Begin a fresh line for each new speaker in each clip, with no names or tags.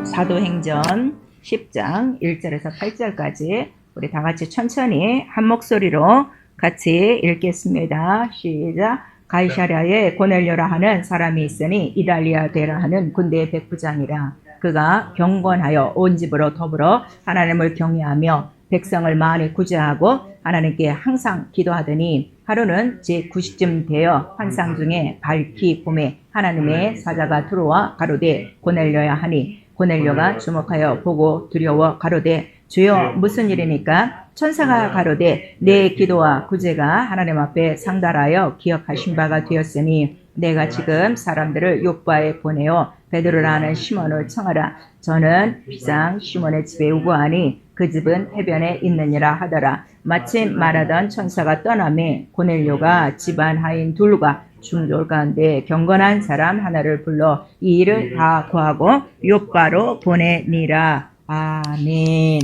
사도행전 10장 1절에서 8절까지 우리 다 같이 천천히 한 목소리로 같이 읽겠습니다. 시작. 가이사랴에 고넬료라 하는 사람이 있으니 이달리아 데라 하는 군대의 백부장이라. 그가 경건하여 온 집으로 더불어 하나님을 경외하며 백성을 많이 구제하고 하나님께 항상 기도하더니 하루는 제9시쯤 되어 환상 중에 밝히 봄에 하나님의 사자가 들어와 가로되 고넬료야 하니 고넬료가 주목하여 보고 두려워 가로되 주여 무슨 일이니까? 천사가 가로되 내 기도와 구제가 하나님 앞에 상달하여 기억하신 바가 되었으니 내가 지금 사람들을 요바에 보내어 베드로라는 시몬을 청하라. 저는 비상 시몬의 집에 우거하니 그 집은 해변에 있느니라 하더라. 마침 말하던 천사가 떠나매 고넬료가 집안 하인 둘과 중졸 가운데 경건한 사람 하나를 불러 이 일을 다 구하고 요바로 보내니라. 아멘.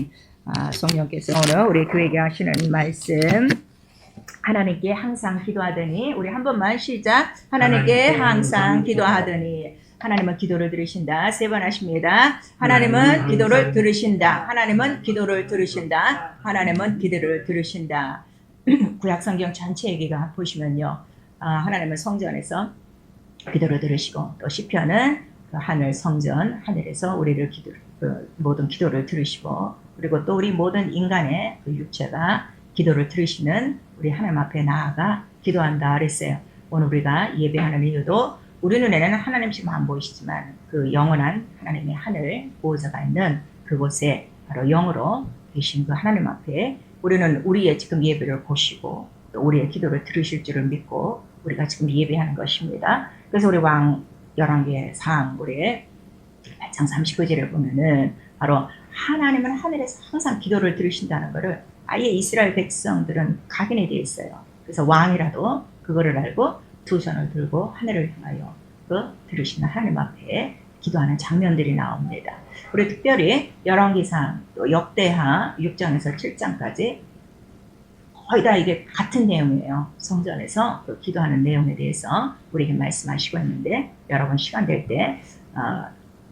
성령께서 오늘 우리 교회에게 하시는 말씀, 하나님께 항상 기도하더니, 우리 한 번만 시작. 하나님께 항상 기도하더니. 하나님은 기도를 들으신다. 세 번 하십니다. 하나님은 기도를 들으신다. 하나님은 기도를 들으신다. 하나님은 기도를 들으신다. 구약성경 전체 얘기가 보시면요, 하나님은 성전에서 기도를 들으시고, 또 시편은 그 하늘 성전 하늘에서 우리를 모든 기도를 들으시고, 그리고 또 우리 모든 인간의 그 육체가 기도를 들으시는 우리 하나님 앞에 나아가 기도한다 그랬어요. 오늘 우리가 예배하는 이유도 우리 눈에는 하나님처럼 안 보이시지만 그 영원한 하나님의 하늘 보호자가 있는 그곳에 바로 영으로 계신 그 하나님 앞에 우리는 우리의 지금 예배를 보시고 또 우리의 기도를 들으실 줄을 믿고 우리가 지금 예배하는 것입니다. 그래서 우리 왕 11개상 우리 8장 39절을 보면은 바로 하나님은 하늘에서 항상 기도를 들으신다는 것을 아예 이스라엘 백성들은 각인이 되어 있어요. 그래서 왕이라도 그거를 알고 두 손을 들고 하늘을 향하여 그 들으시는 하나님 앞에 기도하는 장면들이 나옵니다. 우리 특별히 열왕기상 또 역대하 6장에서 7장까지 거의 다 이게 같은 내용이에요. 성전에서 그 기도하는 내용에 대해서 우리에게 말씀하시고 있는데, 여러분 시간 될 때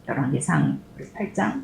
열왕기상 8장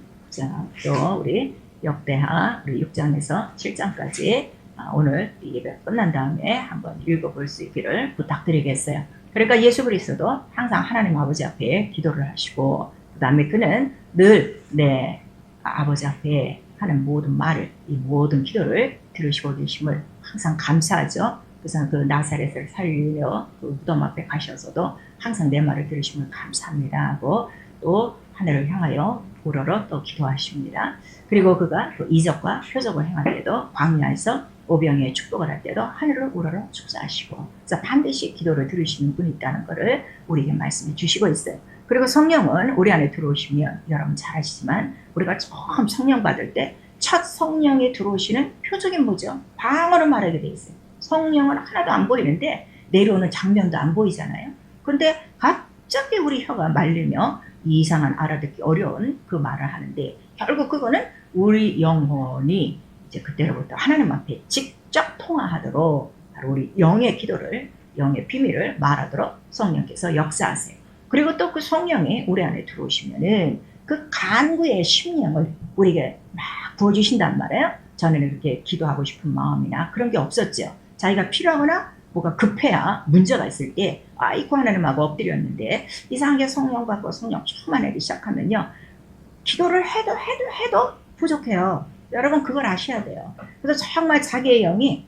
또 우리 역대하 우리 6장에서 7장까지 오늘 예배 끝난 다음에 한번 읽어볼 수 있기를 부탁드리겠어요. 그러니까 예수 그리스도도 항상 하나님 아버지 앞에 기도를 하시고, 그 다음에 그는 늘 내 아버지 앞에 하는 모든 말을, 이 모든 기도를 들으시고 계심을 항상 감사하죠. 그래서 그 나사렛을 살리려 그 무덤 앞에 가셔서도 항상 내 말을 들으심을 감사합니다 하고 또 하늘을 향하여 우러러 또 기도하십니다. 그리고 그가 또 이적과 표적을 행할 때도 광야에서 오병이의 축복을 할 때도 하늘을 우러러 축사하시고, 그래서 반드시 기도를 들으시는 분이 있다는 것을 우리에게 말씀해 주시고 있어요. 그리고 성령은 우리 안에 들어오시면 여러분 잘 아시지만 우리가 처음 성령 받을 때 첫 성령이 들어오시는 표적이 뭐죠? 방언을 말하게 돼 있어요. 성령은 하나도 안 보이는데 내려오는 장면도 안 보이잖아요. 근데 갑자기 우리 혀가 말리며 이상한 알아듣기 어려운 그 말을 하는데, 결국 그거는 우리 영혼이 이제 그때로부터 하나님 앞에 직접 통화하도록 바로 우리 영의 기도를, 영의 비밀을 말하도록 성령께서 역사하세요. 그리고 또 그 성령이 우리 안에 들어오시면은 그 간구의 심령을 우리에게 막 부어주신단 말이에요. 전에는 그렇게 기도하고 싶은 마음이나 그런 게 없었죠. 자기가 필요하거나 뭐가 급해야 문제가 있을 때 아이고 하나님하고 엎드렸는데, 이상하게 성령 받고 성령 충만하기 시작하면요, 기도를 해도 부족해요. 여러분 그걸 아셔야 돼요. 그래서 정말 자기의 영이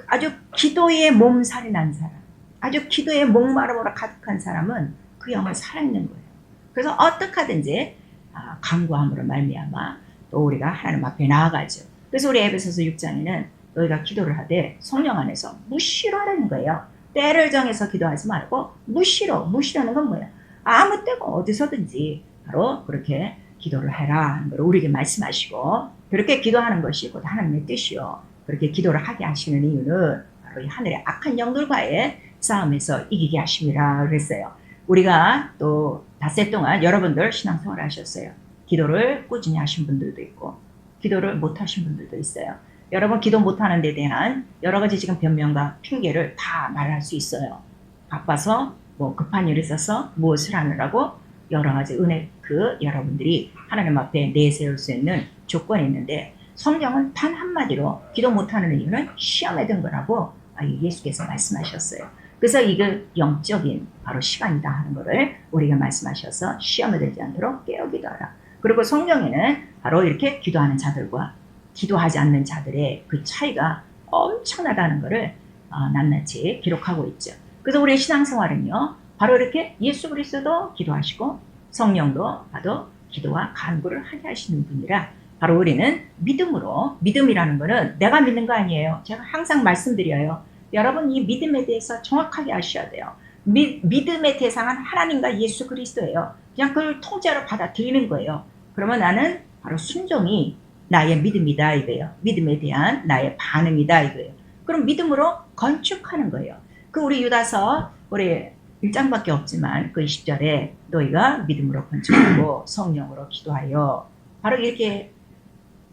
아주 기도에 몸살이 난 사람, 아주 기도에 목마름으로 가득한 사람은 그 영은 살아있는 거예요. 그래서 어떻게 하든지 간구함으로 말미암아 또 우리가 하나님 앞에 나아가죠. 그래서 우리 에베소서 6장에는 너희가 기도를 하되 성령 안에서 무시로 하라는 거예요. 때를 정해서 기도하지 말고 무시라는 건 뭐예요? 아무 때고 어디서든지 바로 그렇게 기도를 해라 하는 걸 우리에게 말씀하시고, 그렇게 기도하는 것이 곧 하나님의 뜻이요, 그렇게 기도를 하게 하시는 이유는 바로 이 하늘의 악한 영들과의 싸움에서 이기게 하심이라 그랬어요. 우리가 또 닷새 동안 여러분들 신앙생활 하셨어요. 기도를 꾸준히 하신 분들도 있고 기도를 못 하신 분들도 있어요. 여러분 기도 못하는 데 대한 여러 가지 지금 변명과 핑계를 다 말할 수 있어요. 바빠서 뭐 급한 일이 있어서 무엇을 하느라고 여러 가지 은혜 여러분들이 하나님 앞에 내세울 수 있는 조건이 있는데 성경은 단 한마디로 기도 못하는 이유는 시험에 든 거라고 예수께서 말씀하셨어요. 그래서 이게 영적인 바로 시간이다 하는 거를 우리가 말씀하셔서 시험에 들지 않도록 깨어 기도하라. 그리고 성경에는 바로 이렇게 기도하는 자들과 기도하지 않는 자들의 그 차이가 엄청나다는 것을 낱낱이 기록하고 있죠. 그래서 우리의 신앙생활은요, 바로 이렇게 예수 그리스도도 기도하시고 성령도 봐도 기도와 간구를 하게 하시는 분이라 바로 우리는 믿음으로, 믿음이라는 것은 내가 믿는 거 아니에요. 제가 항상 말씀드려요. 여러분 이 믿음에 대해서 정확하게 아셔야 돼요. 믿음의 대상은 하나님과 예수 그리스도예요. 그냥 그걸 통째로 받아들이는 거예요. 그러면 나는 바로 순종이 나의 믿음이다 이거예요. 믿음에 대한 나의 반응이다 이거예요. 그럼 믿음으로 건축하는 거예요. 그 우리 유다서 우리 1장밖에 없지만 그 20절에 너희가 믿음으로 건축하고 성령으로 기도하여 바로 이렇게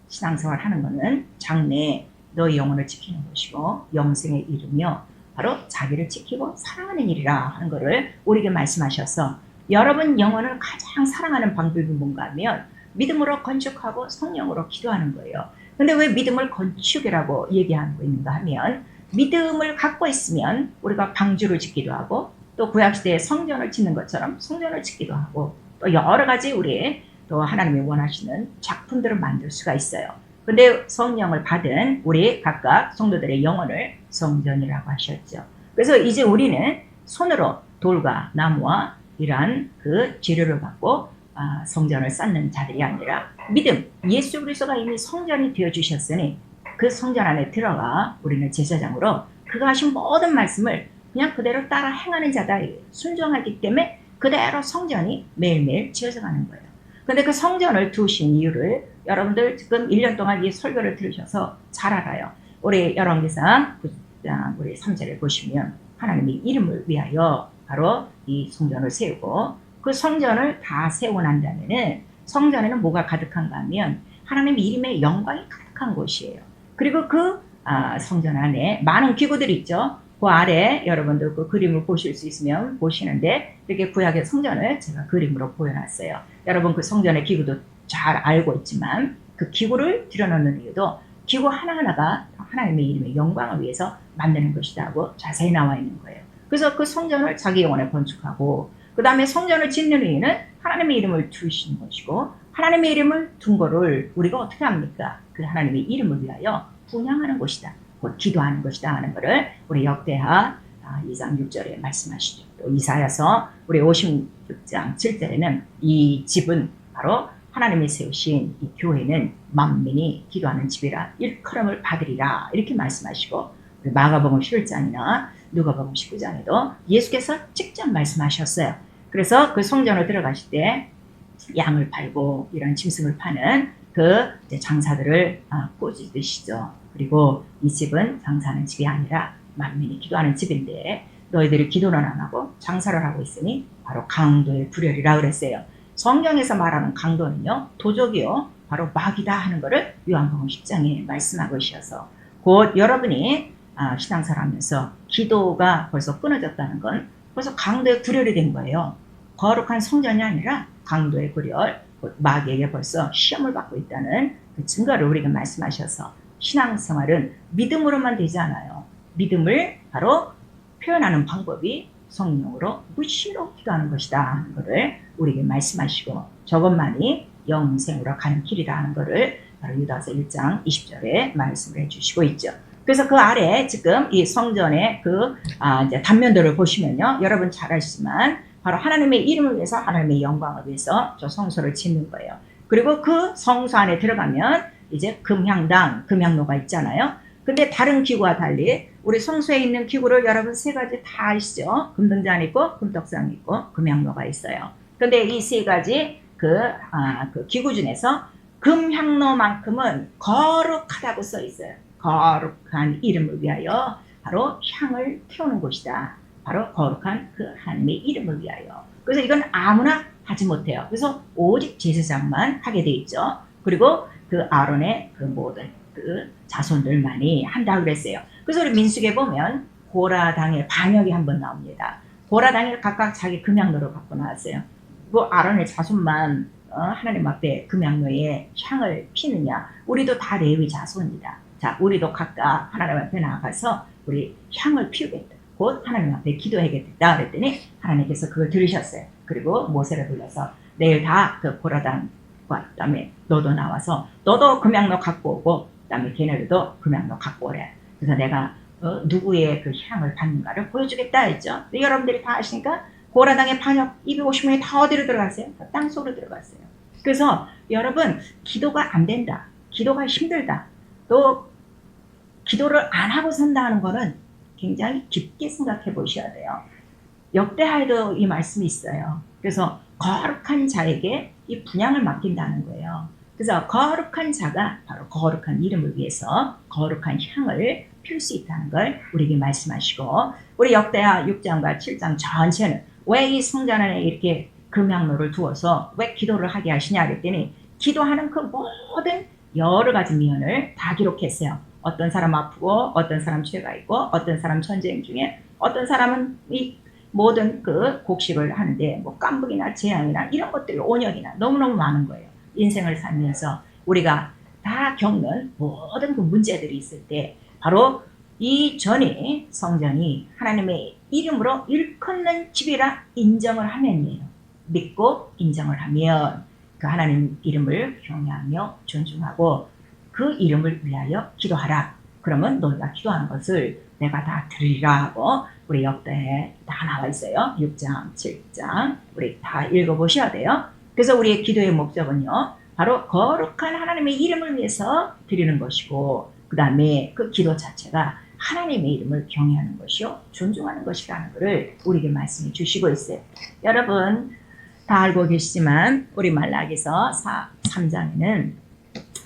신앙생활 하는 것은 장래에 너희 영혼을 지키는 것이고 영생의 이루며 바로 자기를 지키고 사랑하는 일이라 하는 것을 우리에게 말씀하셔서 여러분 영혼을 가장 사랑하는 방법이 뭔가 하면 믿음으로 건축하고 성령으로 기도하는 거예요. 근데 왜 믿음을 건축이라고 얘기하고 있는가 하면 믿음을 갖고 있으면 우리가 방주를 짓기도 하고 또 구약시대에 성전을 짓는 것처럼 성전을 짓기도 하고 또 여러 가지 우리 또 하나님이 원하시는 작품들을 만들 수가 있어요. 근데 성령을 받은 우리 각각 성도들의 영혼을 성전이라고 하셨죠. 그래서 이제 우리는 손으로 돌과 나무와 이러한 그 재료를 갖고 성전을 쌓는 자들이 아니라 믿음, 예수 그리스도가 이미 성전이 되어주셨으니 그 성전 안에 들어가 우리는 제사장으로 그가 하신 모든 말씀을 그냥 그대로 따라 행하는 자다. 순종하기 때문에 그대로 성전이 매일매일 지어져 가는 거예요. 근데 그 성전을 두신 이유를 여러분들 지금 1년 동안 이 설교를 들으셔서 잘 알아요. 우리 열왕기상 9장 우리 3절을 보시면 하나님의 이름을 위하여 바로 이 성전을 세우고 그 성전을 다 세우고 난 다음에는 성전에는 뭐가 가득한가 하면 하나님의 이름의 영광이 가득한 곳이에요. 그리고 그 성전 안에 많은 기구들이 있죠. 그 아래 여러분들 그 그림을 보실 수 있으면 보시는데 이렇게 구약의 성전을 제가 그림으로 보여놨어요. 여러분 그 성전의 기구도 잘 알고 있지만 그 기구를 들여놓는 이유도 기구 하나하나가 하나님의 이름의 영광을 위해서 만드는 것이라고 자세히 나와 있는 거예요. 그래서 그 성전을 자기 영혼에 건축하고 그 다음에 성전을 짓는 이유는 하나님의 이름을 두시는 것이고 하나님의 이름을 둔 거를 우리가 어떻게 합니까? 그 하나님의 이름을 위하여 분향하는 것이다. 곧 기도하는 것이다 하는 것을 우리 역대하 2장 6절에 말씀하시죠. 또 이사야서 우리 56장 7절에는 이 집은 바로 하나님이 세우신 이 교회는 만민이 기도하는 집이라 일컬음을 받으리라 이렇게 말씀하시고 우리 마가복음 11장이나 누가복음 19장에도 예수께서 직접 말씀하셨어요. 그래서 그 성전을 들어가실 때 양을 팔고 이런 짐승을 파는 그 장사들을 꾸짖으시죠. 그리고 이 집은 장사하는 집이 아니라 만민이 기도하는 집인데 너희들이 기도는 안 하고 장사를 하고 있으니 바로 강도의 불혈이라 그랬어요. 성경에서 말하는 강도는요 도적이요 바로 마귀다 하는 것을 요한복음 10장에 말씀하고 계셔서 곧 여러분이 신앙생활 하면서 기도가 벌써 끊어졌다는 건 벌써 강도의 불혈이 된 거예요. 거룩한 성전이 아니라 강도의 불혈, 곧 마귀에게 벌써 시험을 받고 있다는 그 증거를 우리가 말씀하셔서 신앙생활은 믿음으로만 되지 않아요. 믿음을 바로 표현하는 방법이 성령으로 무시로 기도하는 것이다 하는 것을 우리에게 말씀하시고 저것만이 영생으로 가는 길이다 하는 것을 바로 유다서 1장 20절에 말씀을 해주시고 있죠. 그래서 그 아래 지금 이 성전의 그 이제 단면들을 보시면요, 여러분 잘 아시지만 바로 하나님의 이름을 위해서 하나님의 영광을 위해서 저 성소를 짓는 거예요. 그리고 그 성소 안에 들어가면 이제 금향당, 금향로가 있잖아요. 근데 다른 기구와 달리 우리 성소에 있는 기구를 여러분 세 가지 다 아시죠? 금등잔 있고 금떡상 있고 금향로가 있어요. 근데 이 세 가지 그 기구 중에서 금향로만큼은 거룩하다고 써 있어요. 거룩한 이름을 위하여 바로 향을 태우는 곳이다. 바로 거룩한 그 하나님의 이름을 위하여. 그래서 이건 아무나 하지 못해요. 그래서 오직 제사장만 하게 돼 있죠. 그리고 그 아론의 그 모든 그 자손들만이 한다 그랬어요. 그래서 우리 민수기에 보면 고라당의 반역이 한번 나옵니다. 고라당이 각각 자기 금양로를 갖고 나왔어요. 그 아론의 자손만 하나님 앞에 금양로에 향을 피느냐? 우리도 다 레위 자손이다. 자, 우리도 각각 하나님 앞에 나가서 우리 향을 피우겠다. 곧 하나님 앞에 기도해야겠다 그랬더니 하나님께서 그걸 들으셨어요. 그리고 모세를 불러서 내일 다 그 고라당과 그다음에 너도 나와서 너도 금양로 갖고 오고 그다음에 걔네들도 금양로 갖고 오래. 그래서 내가 누구의 그 향을 받는가를 보여주겠다 했죠. 근데 여러분들이 다 아시니까 고라당의 반역 250명이 다 어디로 들어갔어요? 땅 속으로 들어갔어요. 그래서 여러분 기도가 안 된다. 기도가 힘들다. 또 기도를 안 하고 산다는 거는 굉장히 깊게 생각해 보셔야 돼요. 역대하에도 이 말씀이 있어요. 그래서 거룩한 자에게 이 분향을 맡긴다는 거예요. 그래서 거룩한 자가 바로 거룩한 이름을 위해서 거룩한 향을 필 수 있다는 걸 우리에게 말씀하시고, 우리 역대하 6장과 7장 전체는 왜 이 성전 안에 이렇게 금향로를 두어서 왜 기도를 하게 하시냐 그랬더니 기도하는 그 모든 여러 가지 면을 다 기록했어요. 어떤 사람 아프고 어떤 사람 죄가 있고 어떤 사람 전쟁 중에 어떤 사람은 이 모든 그 곡식을 하는데 뭐 깜북이나 재앙이나 이런 것들이 온역이나 너무너무 많은 거예요. 인생을 살면서 우리가 다 겪는 모든 그 문제들이 있을 때 바로 이 전에 성전이 하나님의 이름으로 일컫는 집이라 인정을 하면이에요. 믿고 인정을 하면 그 하나님 이름을 경외하며 존중하고 그 이름을 위하여 기도하라. 그러면 너희가 기도하는 것을 내가 다 들으리라 하고 우리 역대에 다 나와 있어요. 6장, 7장 우리 다 읽어보셔야 돼요. 그래서 우리의 기도의 목적은요. 바로 거룩한 하나님의 이름을 위해서 드리는 것이고 그 다음에 그 기도 자체가 하나님의 이름을 경외하는 것이요. 존중하는 것이라는 것을 우리에게 말씀해 주시고 있어요. 여러분 다 알고 계시지만 우리 말라기서 3장에는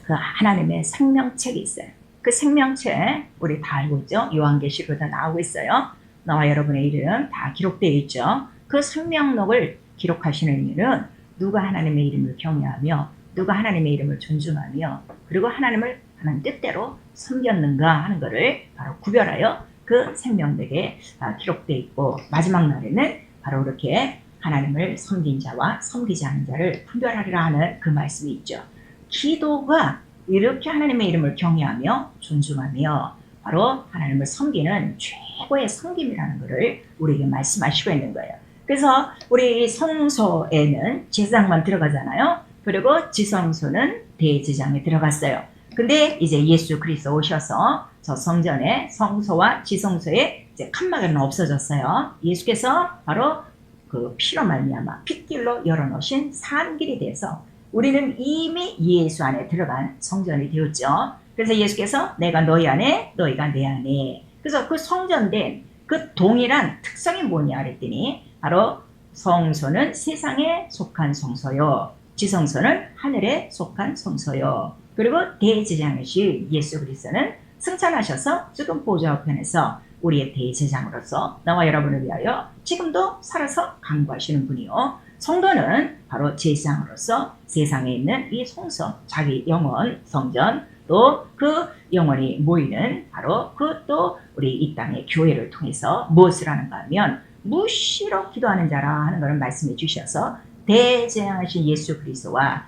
그 하나님의 생명책이 있어요. 그 생명책 우리 다 알고 있죠. 요한계시록에 다 나오고 있어요. 나와 여러분의 이름 다 기록되어 있죠. 그 생명록을 기록하시는 이유는 누가 하나님의 이름을 경외하며 누가 하나님의 이름을 존중하며 그리고 하나님을 하나님 뜻대로 섬겼는가 하는 것을 바로 구별하여 그 생명록에 기록되어 있고 마지막 날에는 바로 이렇게 하나님을 섬긴 자와 섬기지 않는 자를 분별하리라 하는 그 말씀이 있죠. 기도가 이렇게 하나님의 이름을 경외하며 존중하며 바로 하나님을 섬기는 최고의 섬김이라는 것을 우리에게 말씀하시고 있는 거예요. 그래서 우리 성소에는 제사장만 들어가잖아요. 그리고 지성소는 대제사장에 들어갔어요. 근데 이제 예수 그리스도 오셔서 저 성전에 성소와 지성소에 이제 칸막이는 없어졌어요. 예수께서 바로 그 피로 말미암아 핏길로 열어놓으신 산길이 돼서 우리는 이미 예수 안에 들어간 성전이 되었죠. 그래서 예수께서 내가 너희 안에 너희가 내 안에. 그래서 그 성전된 그 동일한 특성이 뭐냐 그랬더니 바로 성소는 세상에 속한 성소요. 지성소는 하늘에 속한 성소요. 그리고 대제사장이신 예수 그리스도는 승천하셔서 지금 보좌 우편에서 우리의 대제사장으로서 나와 여러분을 위하여 지금도 살아서 강구하시는 분이요. 성도는 바로 제사장으로서 세상에 있는 이 성소, 자기 영혼, 성전, 또 그 영혼이 모이는 바로 그 또 우리 이 땅의 교회를 통해서 무엇을 하는가 하면 무시로 기도하는 자라 하는 것을 말씀해 주셔서 대제사장이신 예수 그리스도와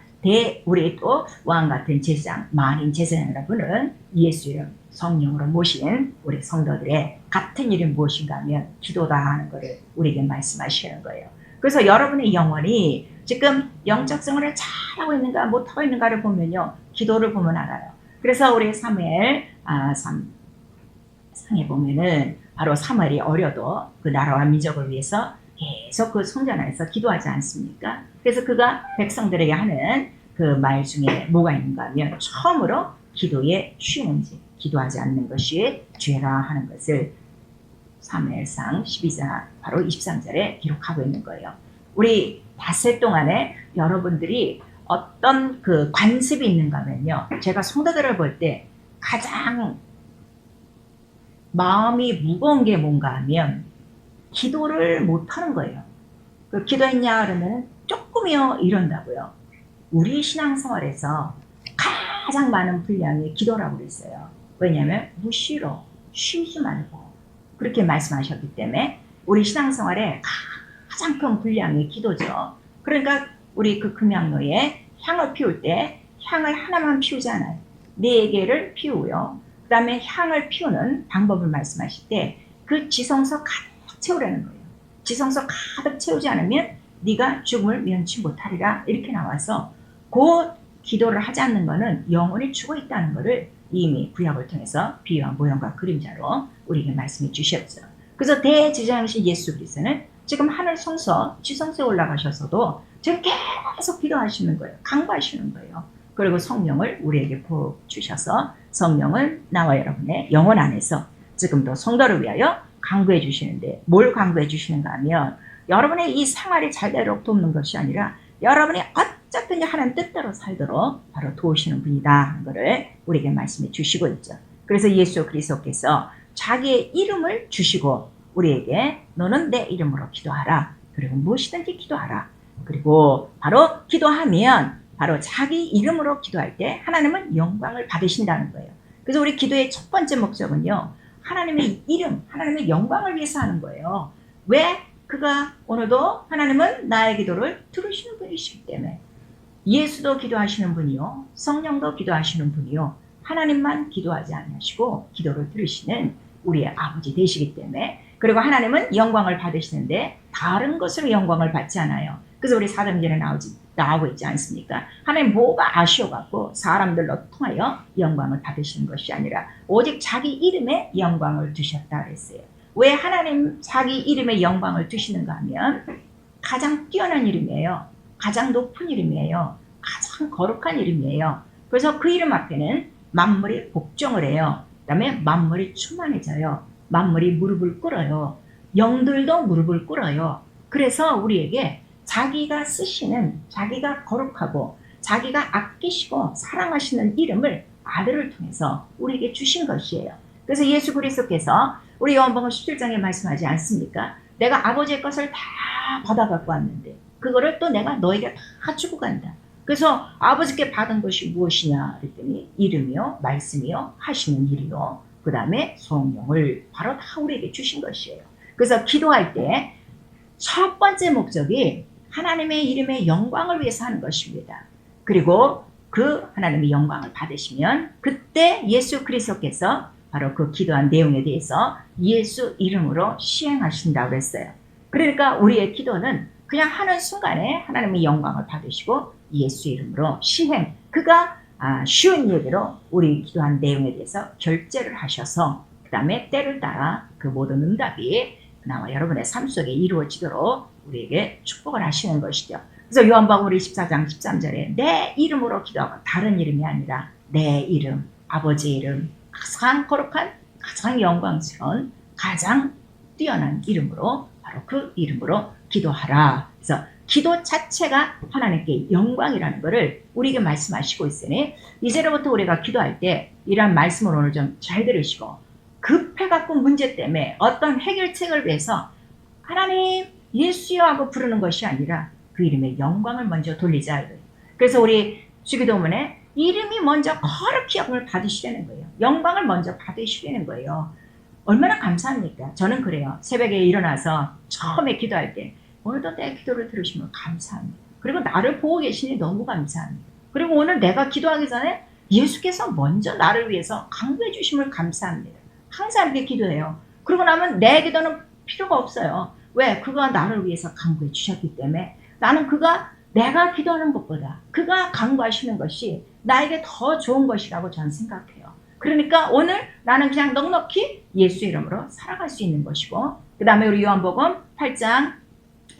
우리 또 왕 같은 제사장, 만인 제사장이라는 분은 예수 이름 성령으로 모신 우리 성도들의 같은 이름 무엇인가 하면 기도다 하는 것을 우리에게 말씀하시는 거예요. 그래서 여러분의 영혼이 지금 영적 생활을 잘하고 있는가 못하고 있는가를 보면요. 기도를 보면 알아요. 그래서 우리 사무엘 3장에 보면은 바로 사무엘이 어려도 그 나라와 민족을 위해서 계속 그 성전 안에서 기도하지 않습니까? 그래서 그가 백성들에게 하는 그 말 중에 뭐가 있는가 하면 처음으로 기도에 쉬는지 기도하지 않는 것이 죄라 하는 것을 사무엘상 12장 바로 23절에 기록하고 있는 거예요. 우리 닷새 동안에 여러분들이 어떤 그 관습이 있는가 하면요. 제가 성도들을 볼 때 가장 마음이 무거운 게 뭔가 하면 기도를 못하는 거예요. 그 기도했냐 그러면 조금이요 이런다고요. 우리 신앙생활에서 가장 많은 분량이 기도라고 그랬어요. 왜냐하면 무시로 쉬지 말고 그렇게 말씀하셨기 때문에 우리 신앙생활에 가장 큰 분량이 기도죠. 그러니까 우리 그 금양로에 향을 피울 때 향을 하나만 피우지 않아요. 4개를 피우고요. 그 다음에 향을 피우는 방법을 말씀하실 때 그 지성소 가득 채우라는 거예요. 지성소 가득 채우지 않으면 네가 죽음을 면치 못하리라 이렇게 나와서 그 기도를 하지 않는 것은 영혼이 죽어 있다는 것을 이미 구약을 통해서 비유와 모형과 그림자로 우리에게 말씀해 주셨죠. 그래서 대제사장이신 예수 그리스도는 지금 하늘 성소 지성소에 올라가셔서도 지금 계속 기도하시는 거예요. 강구하시는 거예요. 그리고 성령을 우리에게 부어주셔서 성령을 나와 여러분의 영혼 안에서 지금도 성도를 위하여 강구해 주시는데 뭘 강구해 주시는가 하면 여러분의 이 생활이 잘 되도록 돕는 것이 아니라 여러분이 어쨌든 하나님 뜻대로 살도록 바로 도우시는 분이다 하는 것을 우리에게 말씀해 주시고 있죠. 그래서 예수 그리스도께서 자기의 이름을 주시고 우리에게 너는 내 이름으로 기도하라. 그리고 무엇이든지 기도하라. 그리고 바로 기도하면 바로 자기 이름으로 기도할 때 하나님은 영광을 받으신다는 거예요. 그래서 우리 기도의 첫 번째 목적은요. 하나님의 이름, 하나님의 영광을 위해서 하는 거예요. 왜? 그가 오늘도 하나님은 나의 기도를 들으시는 분이시기 때문에 예수도 기도하시는 분이요. 성령도 기도하시는 분이요. 하나님만 기도하지 않으시고 기도를 들으시는 우리의 아버지 되시기 때문에 그리고 하나님은 영광을 받으시는데 다른 것으로 영광을 받지 않아요. 그래서 우리 사도행전에 나오고 있지 않습니까? 하나님 뭐가 아쉬워갖고 사람들로 통하여 영광을 받으시는 것이 아니라 오직 자기 이름에 영광을 두셨다 그랬어요. 왜 하나님 자기 이름에 영광을 두시는가 하면 가장 뛰어난 이름이에요. 가장 높은 이름이에요. 가장 거룩한 이름이에요. 그래서 그 이름 앞에는 만물이 복종을 해요. 그 다음에 만물이 충만해져요. 만물이 무릎을 꿇어요. 영들도 무릎을 꿇어요. 그래서 우리에게 자기가 쓰시는 자기가 거룩하고 자기가 아끼시고 사랑하시는 이름을 아들을 통해서 우리에게 주신 것이에요. 그래서 예수 그리스도께서 우리 요한복음 17장에 말씀하지 않습니까? 내가 아버지의 것을 다 받아갖고 왔는데 그거를 또 내가 너에게 다 주고 간다. 그래서 아버지께 받은 것이 무엇이냐 그랬더니 이름이요 말씀이요 하시는 일이요 그 다음에 성령을 바로 다 우리에게 주신 것이에요. 그래서 기도할 때 첫 번째 목적이 하나님의 이름의 영광을 위해서 하는 것입니다. 그리고 그 하나님의 영광을 받으시면 그때 예수 그리스도께서 바로 그 기도한 내용에 대해서 예수 이름으로 시행하신다고 했어요. 그러니까 우리의 기도는 그냥 하는 순간에 하나님의 영광을 받으시고 예수 이름으로 시행. 그가 쉬운 얘기로 우리 기도한 내용에 대해서 결제를 하셔서 그 다음에 때를 따라 그 모든 응답이 나와 여러분의 삶 속에 이루어지도록 우리에게 축복을 하시는 것이죠. 그래서 요한복음 24장 13절에 내 이름으로 기도하고 다른 이름이 아니라 내 이름, 아버지 이름, 가장 거룩한, 가장 영광스러운, 가장 뛰어난 이름으로 바로 그 이름으로 기도하라. 그래서 기도 자체가 하나님께 영광이라는 것을 우리에게 말씀하시고 있으니 이제로부터 우리가 기도할 때 이런 말씀을 오늘 좀 잘 들으시고 급해갖고 문제 때문에 어떤 해결책을 위해서 하나님 예수여 하고 부르는 것이 아니라 그 이름의 영광을 먼저 돌리자. 그래서 우리 주기도문에 이름이 먼저 거룩히 영광을 받으시려는 거예요. 영광을 먼저 받으시려는 거예요. 얼마나 감사합니까? 저는 그래요. 새벽에 일어나서 처음에 기도할 때 오늘도 내 기도를 들으시면 감사합니다. 그리고 나를 보고 계시니 너무 감사합니다. 그리고 오늘 내가 기도하기 전에 예수께서 먼저 나를 위해서 강구해 주심을 감사합니다. 항상 이렇게 기도해요. 그러고 나면 내 기도는 필요가 없어요. 왜? 그가 나를 위해서 강구해 주셨기 때문에 나는 내가 기도하는 것보다 그가 강구하시는 것이 나에게 더 좋은 것이라고 저는 생각해요. 그러니까 오늘 나는 그냥 넉넉히 예수 이름으로 살아갈 수 있는 것이고 그 다음에 우리 요한복음 8장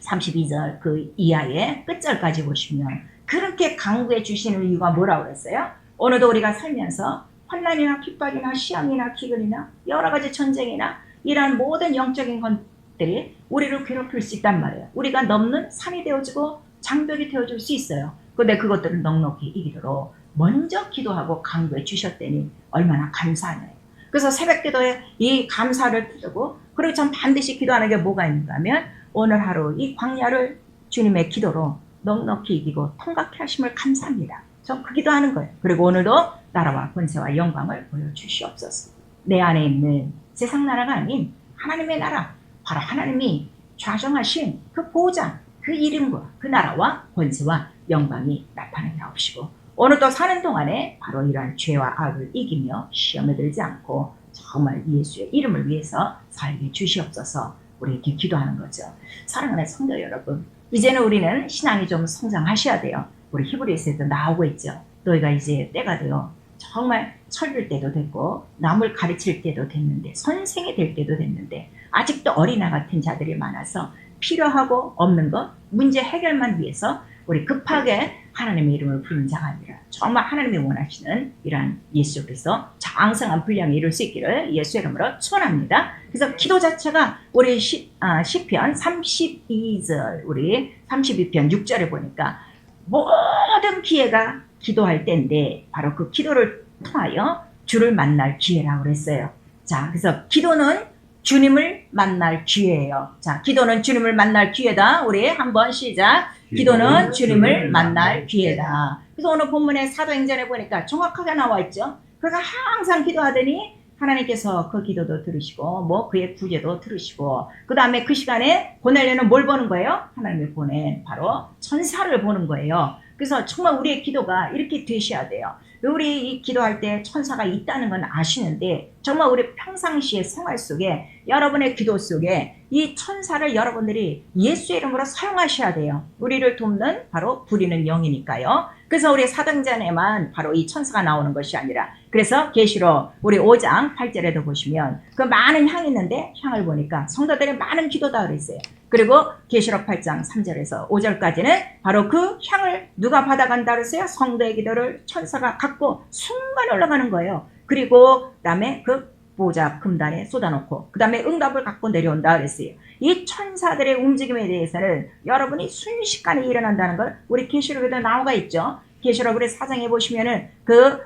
32절 그 이하의 끝절까지 보시면 그렇게 강구해 주시는 이유가 뭐라고 그랬어요? 오늘도 우리가 살면서 환난이나 핍박이나 시험이나 기근이나 여러 가지 전쟁이나 이러한 모든 영적인 것들이 우리를 괴롭힐 수 있단 말이에요. 우리가 넘는 산이 되어주고 장벽이 되어줄 수 있어요. 근데 그것들을 넉넉히 이기도록 먼저 기도하고 강구해 주셨다니 얼마나 감사하나요. 그래서 새벽 기도에 이 감사를 드리고 그리고 전 반드시 기도하는 게 뭐가 있는가 하면 오늘 하루 이 광야를 주님의 기도로 넉넉히 이기고 통각케 하심을 감사합니다. 전 그 기도하는 거예요. 그리고 오늘도 나라와 권세와 영광을 보여주시옵소서. 내 안에 있는 세상 나라가 아닌 하나님의 나라, 바로 하나님이 좌정하신 그 보호자, 그 이름과 그 나라와 권세와 영광이 나타나게 하옵시고 오늘도 사는 동안에 바로 이러한 죄와 악을 이기며 시험에 들지 않고 정말 예수의 이름을 위해서 살게 주시옵소서. 우리 이렇게 기도하는 거죠. 사랑하는 성도 여러분, 이제는 우리는 신앙이 좀 성장하셔야 돼요. 우리 히브리서에도 나오고 있죠. 너희가 이제 때가 되어 정말 철들 때도 됐고 남을 가르칠 때도 됐는데 선생이 될 때도 됐는데 아직도 어린아 같은 자들이 많아서 필요하고 없는 것 문제 해결만 위해서 우리 급하게 하나님의 이름을 부르는 자가 아니라 정말 하나님이 원하시는 이러한 예수 그리스도 장성한 분량을 이룰 수 있기를 예수 이름으로 축원합니다. 그래서 기도 자체가 우리 시편 32절 우리 32편 6절에 보니까 모든 기회가 기도할 때인데 바로 그 기도를 통하여 주를 만날 기회라고 그랬어요. 자, 그래서 기도는 주님을 만날 기회예요. 자, 기도는 주님을 만날 기회다. 우리 한번 시작. 기도는 주님을 만날 기회다. 그래서 오늘 본문의 사도행전에 보니까 정확하게 나와 있죠. 그가 항상 기도하더니 하나님께서 그 기도도 들으시고 뭐 그의 구제도 들으시고 그 다음에 그 시간에 고넬료는 뭘 보는 거예요? 하나님이 보낸 바로 천사를 보는 거예요. 그래서 정말 우리의 기도가 이렇게 되셔야 돼요. 우리 이 기도할 때 천사가 있다는 건 아시는데 정말 우리 평상시의 생활 속에 여러분의 기도 속에 이 천사를 여러분들이 예수의 이름으로 사용하셔야 돼요. 우리를 돕는 바로 부리는 영이니까요. 그래서 우리 사도행전에만 바로 이 천사가 나오는 것이 아니라 그래서 계시록 우리 5장 8절에도 보시면 그 많은 향이 있는데 향을 보니까 성도들의 많은 기도다 그랬어요. 그리고 계시록 8장 3절에서 5절까지는 바로 그 향을 누가 받아간다 그랬어요? 성도의 기도를 천사가 갖고 순간 올라가는 거예요. 그리고 그다음에 그 보좌 금단에 쏟아놓고 그 다음에 응답을 갖고 내려온다 그랬어요. 이 천사들의 움직임에 대해서는 여러분이 순식간에 일어난다는 걸 우리 계시록에도 나와 있죠. 계시록 우리 4장에 보시면은 그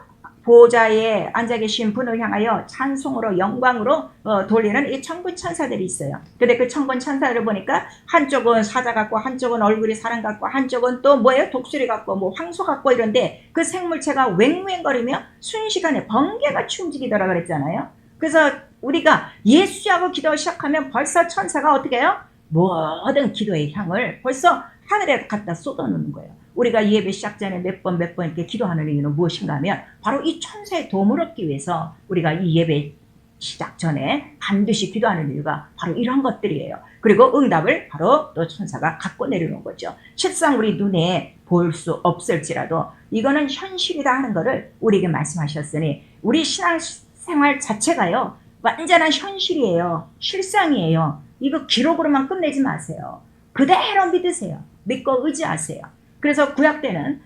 보좌에 앉아 계신 분을 향하여 찬송으로 영광으로 돌리는 이 천군 천사들이 있어요. 근데 그 천군 천사들을 보니까 한쪽은 사자 같고 한쪽은 얼굴이 사람 같고 한쪽은 또 뭐예요? 독수리 같고 뭐 황소 같고 이런데 그 생물체가 웽웽거리며 순식간에 번개같이 움직이더라 그랬잖아요. 그래서 우리가 예수하고 기도 시작하면 벌써 천사가 어떻게 해요? 모든 기도의 향을 벌써 하늘에 갖다 쏟아놓는 거예요. 우리가 예배 시작 전에 몇 번 이렇게 기도하는 이유는 무엇인가 하면 바로 이 천사의 도움을 얻기 위해서 우리가 이 예배 시작 전에 반드시 기도하는 이유가 바로 이런 것들이에요. 그리고 응답을 바로 또 천사가 갖고 내려오는 거죠. 실상 우리 눈에 볼 수 없을지라도 이거는 현실이다 하는 것을 우리에게 말씀하셨으니 우리 신앙생활 자체가요. 완전한 현실이에요. 실상이에요. 이거 기록으로만 끝내지 마세요. 그대로 믿으세요. 믿고 의지하세요. 그래서 구약 때는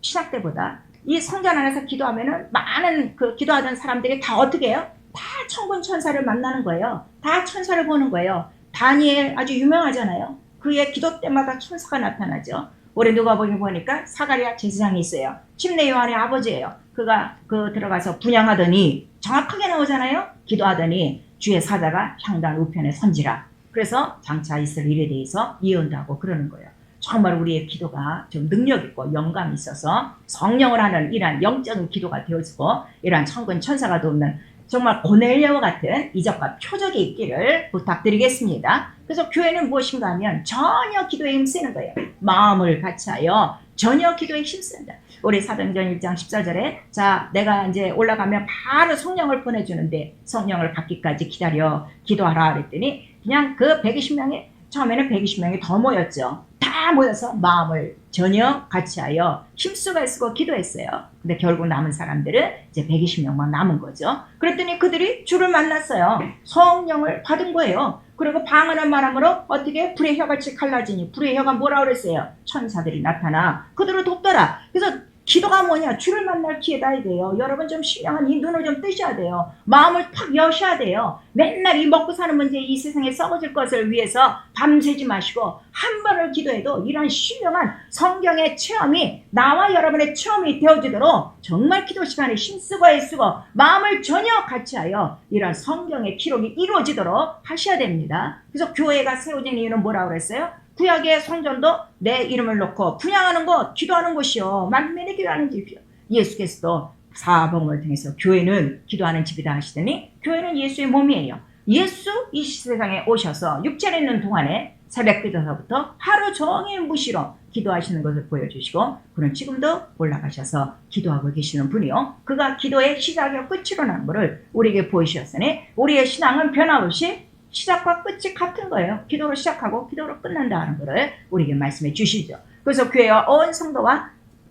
신약 때보다 이 성전 안에서 기도하면은 많은 그 기도하던 사람들이 다 어떻게 해요? 다 천군 천사를 만나는 거예요. 다 천사를 보는 거예요. 다니엘 아주 유명하잖아요. 그의 기도 때마다 천사가 나타나죠. 올해 누가복음 보니까 사가랴 제사장이 있어요. 침례 요한의 아버지예요. 그가 들어가서 분양하더니 정확하게 나오잖아요. 기도하더니 주의 사자가 향단 우편에 선지라. 그래서 장차 있을 일에 대해서 예언하고 그러는 거예요. 정말 우리의 기도가 좀 능력 있고 영감이 있어서 성령을 하는 이러한 영적인 기도가 되어지고 이러한 천군 천사가 돕는 정말 고넬료와 같은 이적과 표적이 있기를 부탁드리겠습니다. 그래서 교회는 무엇인가 하면 전혀 기도에 힘쓰는 거예요. 마음을 같이하여 전혀 기도에 힘쓴다. 우리 사도행전 1장 14절에 자 내가 이제 올라가면 바로 성령을 보내주는데 성령을 받기까지 기다려 기도하라 그랬더니 그냥 그 120명이 처음에는 120명이 더 모였죠. 다 모여서 마음을 전혀 같이하여 힘쓰고 애쓰고 기도했어요. 근데 결국 남은 사람들은 이제 120명만 남은 거죠. 그랬더니 그들이 주를 만났어요. 성령을 받은 거예요. 그리고 방언한 말함으로 어떻게 불의 혀같이 갈라지니 불의 혀가 뭐라 그랬어요? 천사들이 나타나 그들을 돕더라. 그래서 기도가 뭐냐? 주를 만날 기회다 이게요. 여러분 좀 신령한 이 눈을 좀 뜨셔야 돼요. 마음을 탁 여셔야 돼요. 맨날 이 먹고 사는 문제, 이 세상에 썩어질 것을 위해서 밤새지 마시고 한 번을 기도해도 이런 신령한 성경의 체험이 나와 여러분의 체험이 되어지도록 정말 기도 시간에 힘쓰고 애쓰고 마음을 전혀 같이하여 이런 성경의 기록이 이루어지도록 하셔야 됩니다. 그래서 교회가 세워진 이유는 뭐라고 그랬어요? 구약의 성전도 내 이름을 놓고 분양하는 곳, 기도하는 곳이요. 만민이 기도하는 집이요. 예수께서도 사복음을 통해서 교회는 기도하는 집이다 하시더니 교회는 예수의 몸이에요. 예수 이 세상에 오셔서 육체에 있는 동안에 새벽 기도서부터 하루 종일 무시로 기도하시는 것을 보여주시고 그는 지금도 올라가셔서 기도하고 계시는 분이요. 그가 기도의 시작이요 끝이로라는 것을 우리에게 보여주셨으니 우리의 신앙은 변함없이 시작과 끝이 같은 거예요. 기도로 시작하고 기도로 끝난다는 것을 우리에게 말씀해 주시죠. 그래서 교회와 온 성도와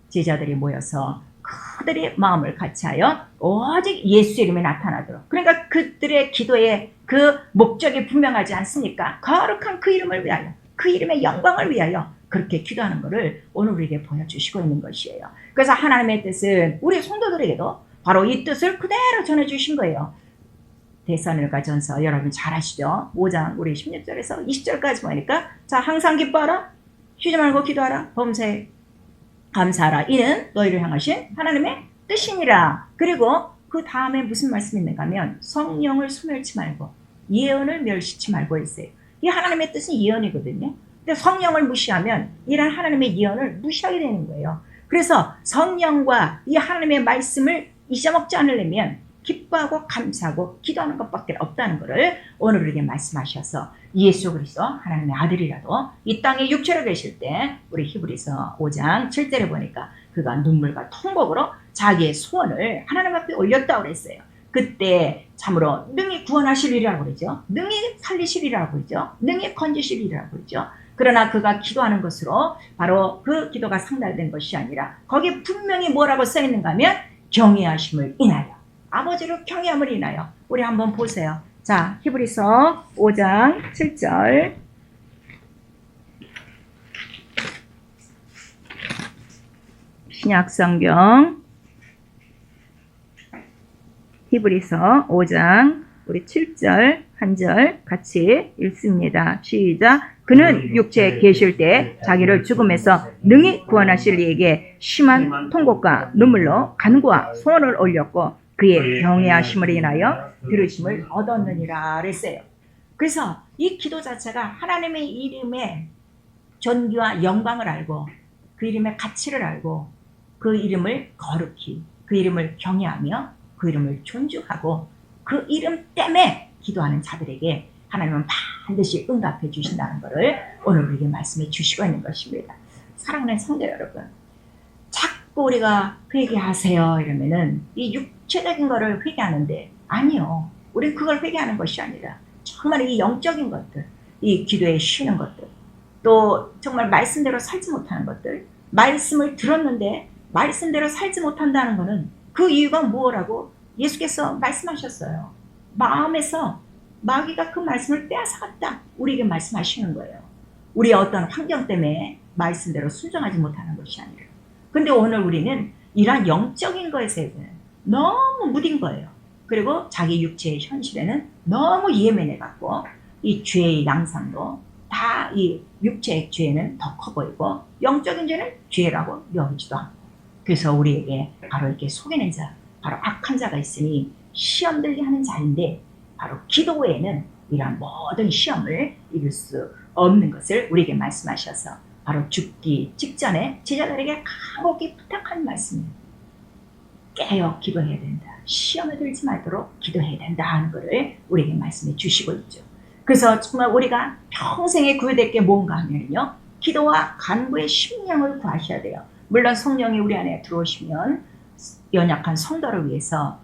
제자들이 모여서 그들의 마음을 같이하여 오직 예수 이름에 나타나도록, 그러니까 그들의 기도의 그 목적이 분명하지 않습니까? 거룩한 그 이름을 위하여, 그 이름의 영광을 위하여 그렇게 기도하는 것을 오늘 우리에게 보여주시고 있는 것이에요. 그래서 하나님의 뜻은 우리 성도들에게도 바로 이 뜻을 그대로 전해주신 거예요. 데살로니가 전서 여러분 잘 아시죠? 5장 우리 16절에서 20절까지 보니까 자, 항상 기뻐하라, 쉬지 말고 기도하라, 범사에 감사하라, 이는 너희를 향하신 하나님의 뜻이니라. 그리고 그 다음에 무슨 말씀이 있는가 하면 성령을 소멸치 말고 예언을 멸시치 말고 했어요. 이 하나님의 뜻은 예언이거든요. 근데 성령을 무시하면 이런 하나님의 예언을 무시하게 되는 거예요. 그래서 성령과 이 하나님의 말씀을 잊어먹지 않으려면 기뻐하고 감사하고 기도하는 것밖에 없다는 것을 오늘 우리에게 말씀하셔서 예수 그리스도 하나님의 아들이라도 이 땅에 육체로 계실 때 우리 히브리서 5장 7절에 보니까 그가 눈물과 통곡으로 자기의 소원을 하나님 앞에 올렸다고 그랬어요. 그때 참으로 능히 구원하시리라고 그러죠. 능히 살리시리라고 그러죠. 능히 건지시리라고 그러죠. 그러나 그가 기도하는 것으로 바로 그 기도가 상달된 것이 아니라 거기에 분명히 뭐라고 써있는가 하면 경외하심을 인하여, 아버지를 경외함을 인하여. 우리 한번 보세요. 자, 히브리서 5장 7절. 신약성경 히브리서 5장 우리 7절 한 절 같이 읽습니다. 시작. 그는 육체에 계실 때 자기를 죽음에서 능히 구원하실 이에게 심한 통곡과 눈물로 간구와 소원을 올렸고 그의 경외하심을 인하여 들으심을 얻었느니라 그랬어요. 그래서 이 기도 자체가 하나님의 이름의 존귀와 영광을 알고 그 이름의 가치를 알고 그 이름을 거룩히, 그 이름을 경외하며 그 이름을 존중하고 그 이름 때문에 기도하는 자들에게 하나님은 반드시 응답해 주신다는 것을 오늘 우리에게 말씀해 주시고 있는 것입니다. 사랑하는 성도 여러분, 자꾸 우리가 회개하세요 이러면은 이 육체적인 거를 회개하는데 아니요. 우리는 그걸 회개하는 것이 아니라 정말 이 영적인 것들, 이 기도에 쉬는 것들, 또 정말 말씀대로 살지 못하는 것들, 말씀을 들었는데 말씀대로 살지 못한다는 것은 그 이유가 뭐라고 예수께서 말씀하셨어요. 마음에서 마귀가 그 말씀을 빼앗아갔다. 우리에게 말씀하시는 거예요. 우리의 어떤 환경 때문에 말씀대로 순종하지 못하는 것이 아니라. 근데 오늘 우리는 이러한 영적인 것에 너무 무딘 거예요. 그리고 자기 육체의 현실에는 너무 예민해갖고 이 죄의 양상도 다 이 육체의 죄는 더 커 보이고 영적인 죄는 죄라고 여기지도 않고, 그래서 우리에게 바로 이렇게 속이는 자, 바로 악한 자가 있으니 시험 들게 하는 자인데 바로 기도 외에는 이러한 모든 시험을 이길 수 없는 것을 우리에게 말씀하셔서 바로 죽기 직전에 제자들에게 간곡히 부탁한 말씀입니다. 깨어 기도해야 된다. 시험에 들지 말도록 기도해야 된다 하는 것을 우리에게 말씀해 주시고 있죠. 그래서 정말 우리가 평생에 구해될 게 뭔가 하면요, 기도와 간구의 심령을 구하셔야 돼요. 물론 성령이 우리 안에 들어오시면 연약한 성도를 위해서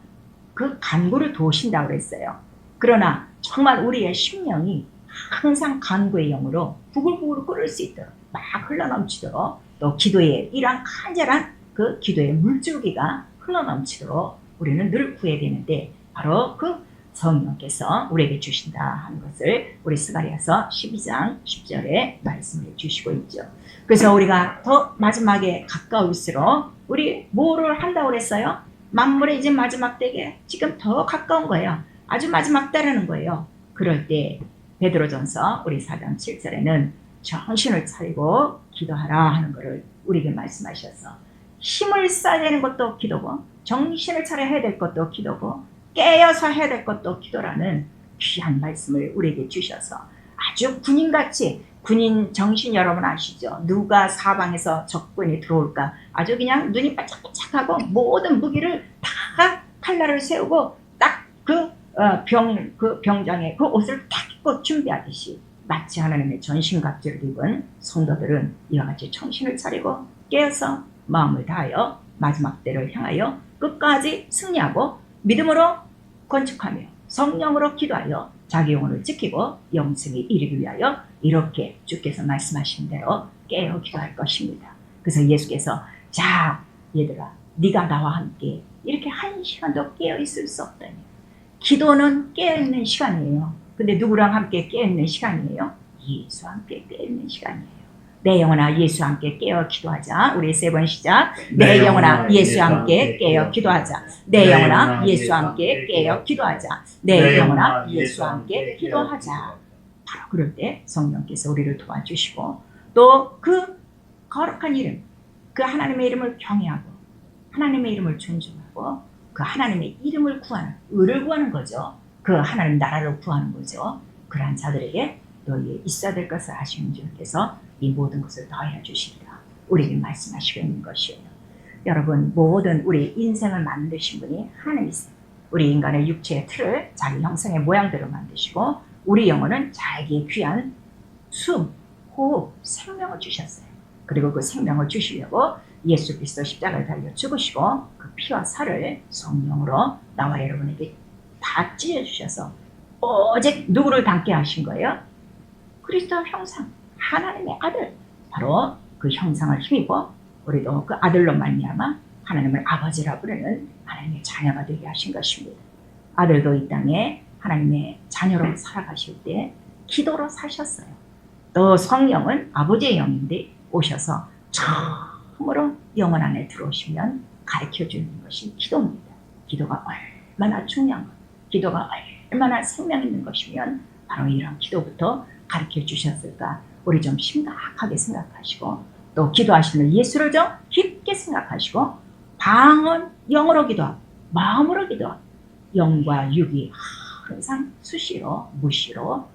그 간구를 도우신다고 그랬어요. 그러나 정말 우리의 심령이 항상 간구의 영으로 부글부글 끓을 수 있도록 막 흘러넘치도록, 또 기도의 이러한 간절한 그 기도의 물줄기가 흘러넘치도록 우리는 늘 구해야 되는데 바로 그 성령께서 우리에게 주신다 하는 것을 우리 스가랴서 12장 10절에 말씀해 주시고 있죠. 그래서 우리가 더 마지막에 가까울수록 우리 뭐를 한다고 그랬어요? 만물의 이제 마지막 때에 지금 더 가까운 거예요. 아주 마지막 때라는 거예요. 그럴 때 베드로전서 우리 4장 7절에는 정신을 차리고 기도하라 하는 것을 우리에게 말씀하셔서 힘을 써야 되는 것도 기도고 정신을 차려야 해야 될 것도 기도고 깨어서 해야 될 것도 기도라는 귀한 말씀을 우리에게 주셔서 아주 군인같이 군인 정신 여러분 아시죠? 누가 사방에서 적군이 들어올까 아주 그냥 눈이 반짝반짝하고 모든 무기를 다 칼날을 세우고 딱 그 병장에 그 옷을 딱 입고 준비하듯이 마치 하나님의 전신갑주를 입은 성도들은 이와 같이 정신을 차리고 깨어서 마음을 다하여 마지막 때를 향하여 끝까지 승리하고 믿음으로 건축하며 성령으로 기도하여 자기 영혼을 지키고 영생에 이르기 위하여 이렇게 주께서 말씀하신 대로 깨어 기도할 것입니다. 그래서 예수께서 자 얘들아 네가 나와 함께 이렇게 한 시간도 깨어 있을 수 없다니. 기도는 깨어있는 시간이에요. 근데 누구랑 함께 깨어있는 시간이에요? 예수와 함께 깨어있는 시간이에요. 내 영혼아 예수와 함께 깨어 기도하자. 우리 3번 시작. 내 영혼아 예수와 함께 깨어 기도하자. 내 영혼아 예수와 함께 깨어 기도하자. 내 영혼아 예수와 함께 기도하자. 바로 그럴 때 성령께서 우리를 도와주시고 또 그 거룩한 이름, 그 하나님의 이름을 경외하고 하나님의 이름을 존중하고 그 하나님의 이름을 구하는, 의를 구하는 거죠. 그 하나님 나라를 구하는 거죠. 그러한 자들에게 또 있어야 될 것을 아시는 주께서 이 모든 것을 더해 주시리라. 우리에게 말씀하시고 있는 것이에요. 여러분 모든 우리 인생을 만드신 분이 하나님이세요. 우리 인간의 육체의 틀을 자기 형상의 모양대로 만드시고 우리 영혼은 자기의 귀한 숨, 호흡, 생명을 주셨어요. 그리고 그 생명을 주시려고 예수 그리스도 십자가를 달려 죽으시고 그 피와 살을 성령으로 나와 여러분에게 다 찢어주셔서 오직 누구를 닮게 하신 거예요? 그리스도 형상, 하나님의 아들. 바로 그 형상을 힘입어 우리도 그 아들로 말미암아 하나님을 아버지라 부르는 하나님의 자녀가 되게 하신 것입니다. 아들도 이 땅에 하나님의 자녀로 살아가실 때 기도로 사셨어요. 또 성령은 아버지의 영인데 오셔서 처음으로 영혼 안에 들어오시면 가르쳐주는 것이 기도입니다. 기도가 얼마나 중요한 것, 기도가 얼마나 생명 있는 것이면 바로 이런 기도부터 가르쳐 주셨을까. 우리 좀 심각하게 생각하시고 또 기도하시는 예수를 좀 깊게 생각하시고 방언 영어로 기도하고 마음으로 기도하고 영과 육이 항상 수시로 무시로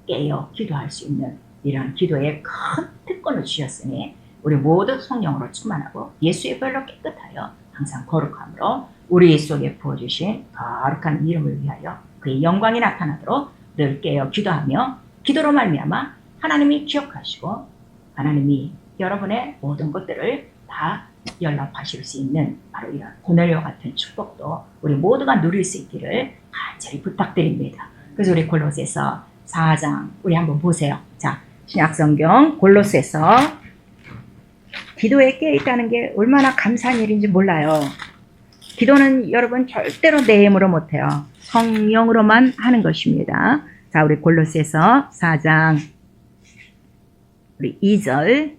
깨어 기도할 수 있는 이러한 기도에 큰 특권을 주셨으니 우리 모두 성령으로 충만하고 예수의 별로 깨끗하여 항상 거룩함으로 우리 속에 부어주신 거룩한 이름을 위하여 그의 영광이 나타나도록 늘 깨어 기도하며 기도로 말미암아 하나님이 기억하시고 하나님이 여러분의 모든 것들을 다 연락하실 수 있는 바로 이런 고넬료 같은 축복도 우리 모두가 누릴 수 있기를 간절히 부탁드립니다. 그래서 우리 골로새서 4장 우리 한번 보세요. 자, 신약성경 골로새서 기도에 깨어있다는 게 얼마나 감사한 일인지 몰라요. 기도는 여러분 절대로 내 힘으로 못해요. 성령으로만 하는 것입니다. 자, 우리 골로새서 4장 우리 2절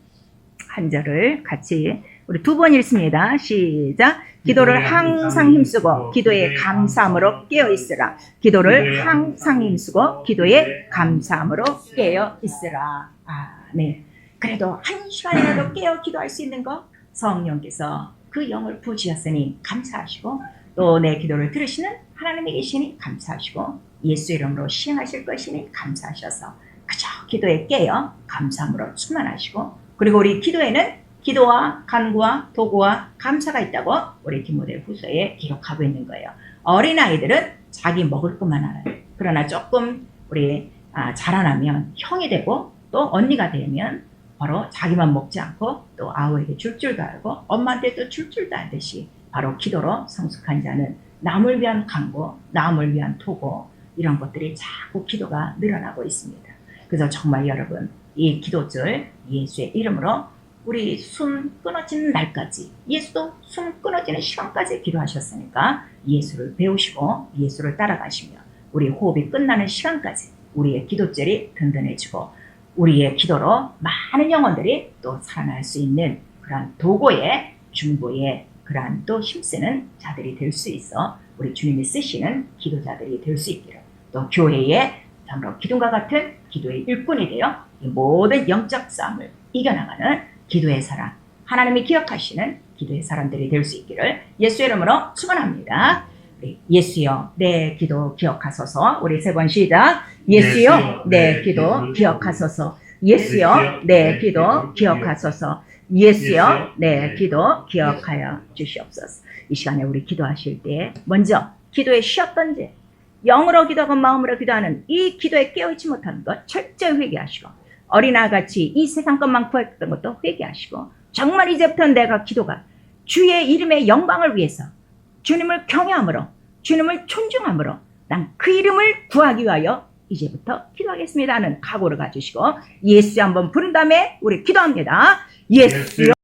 한 절을 같이 우리 2번 읽습니다. 시작. 기도를 항상 힘쓰고 기도에 감사함으로 깨어있으라. 기도를 항상 힘쓰고 기도에 감사함으로 깨어있으라. 네. 그래도 한 시간이라도 깨어 기도할 수 있는 거 성령께서 그 영을 부으셨으니 감사하시고 또 내 기도를 들으시는 하나님이 계시니 감사하시고 예수 이름으로 시행하실 것이니 감사하셔서 그저 기도에 깨어 감사함으로 충만하시고 그리고 우리 기도에는 기도와 간구와 도구와 감사가 있다고 우리 디모데 후서에 기록하고 있는 거예요. 어린아이들은 자기 먹을 것만 알아요. 그러나 조금 우리 자라나면 형이 되고 또 언니가 되면 바로 자기만 먹지 않고 또 아우에게 줄 줄도 알고 엄마한테 또 줄 줄도 알듯이 바로 기도로 성숙한 자는 남을 위한 간구, 남을 위한 토고 이런 것들이 자꾸 기도가 늘어나고 있습니다. 그래서 정말 여러분 이 기도줄 예수의 이름으로 우리 숨 끊어지는 날까지 예수도 숨 끊어지는 시간까지 기도하셨으니까 예수를 배우시고 예수를 따라가시며 우리 호흡이 끝나는 시간까지 우리의 기도줄이 든든해지고 우리의 기도로 많은 영혼들이 또 살아날 수 있는 그런 도구의 중보에 그러한 또 힘쓰는 자들이 될 수 있어 우리 주님이 쓰시는 기도자들이 될 수 있기를, 또 교회에 참으로 기둥과 같은 기도의 일꾼이 되어 이 모든 영적 싸움을 이겨나가는 기도의 사람, 하나님이 기억하시는 기도의 사람들이 될 수 있기를 예수의 이름으로 축원합니다. 예수여 내 기도 기억하소서. 우리 세 번 시작. 예수여 내 기도 기억하소서. 예수여 내 기도 기억하소서. 예수여 내 기도 기억하여 주시옵소서. 이 시간에 우리 기도하실 때 먼저 기도에 쉬었던지 영으로 기도하고 마음으로 기도하는 이 기도에 깨어있지 못하는 것 철저히 회개하시고, 어린아이같이 이 세상 것만 구했던 것도 회개하시고, 정말 이제부터 내가 기도가 주의 이름의 영광을 위해서 주님을 경외함으로 주님을 존중함으로 난 그 이름을 구하기 위하여 이제부터 기도하겠습니다 하는 각오를 가지시고 예수 한번 부른 다음에 우리 기도합니다. 예수여